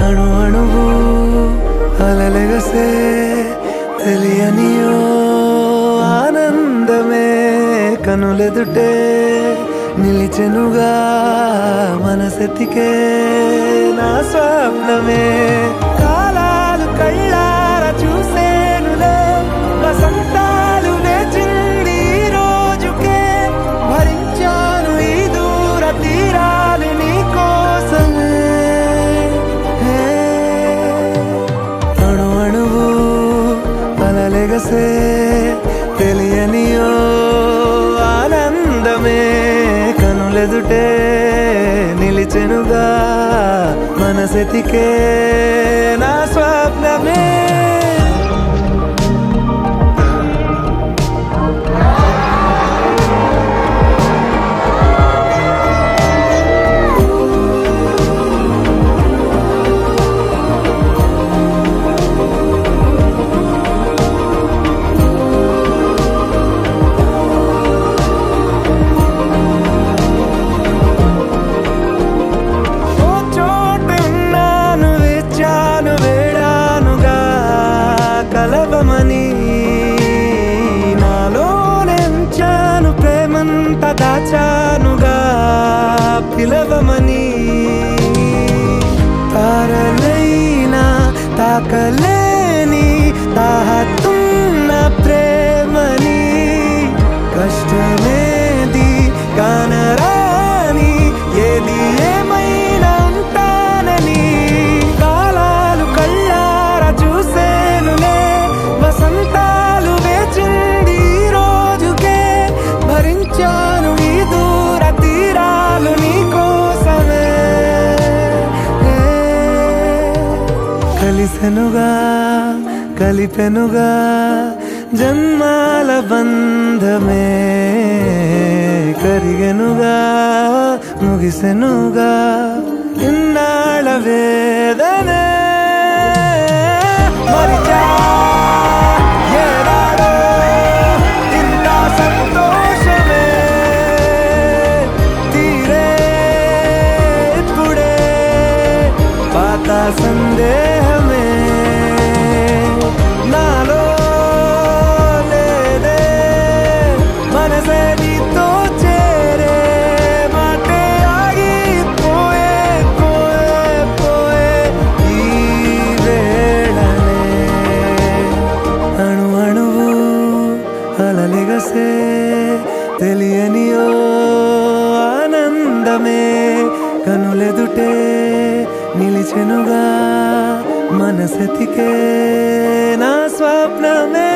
అణు అణువు అలలెగసే తెలియనియో ఆనందమే కనులెదుటే నిలిచెనుగా మనసెతికే నా స్వప్నమే కాలాలు కళ్ళారా చూసేనులే వసంతాలు వేచింది ఈ రోజుకే భరించాను ఈ దూర తీరాలు నీ కోసమే అణు అణువు అలలెగసే తెలియనియో ఆనందమే కనులెదుటే నిలిచెనుగా మనసెతికే నా స్వప్నమే నాలోనెంచాను ప్రేమంత దాచానుగా పిలవమని తారలైనా తాకలేని తాహతున్న ప్రేమని కష్టమేది కానరాని ఏది ఏమైనా ఉంటానని కాలాలు కళ్ళారా చూసేనులే వసంతాలు వేచింది ఈ రోజుకే భరించాను ఈ దూర తీరాలు నీ కోసమే కలిసెనుగా కలిపెనుగా జన్మాల బంధమే కరిగెనుగా ముగిసెనుగా ఇన్నాళ్ళ వేదనే మరిచా ఏనాడో ఇంత సంతోషమే తీరే ఇప్పుడే పాత సందేహమే నాలో లేదే మనసే నీతో చేరే మాటే ఆగిపోయే పోయే పోయే ఈ వేళనే అణు అణువు అలలెగసే తెలియనియో ఆనందమే కనులెదుటే నిలిచెనుగా మనసెతికే నా స్వప్నమే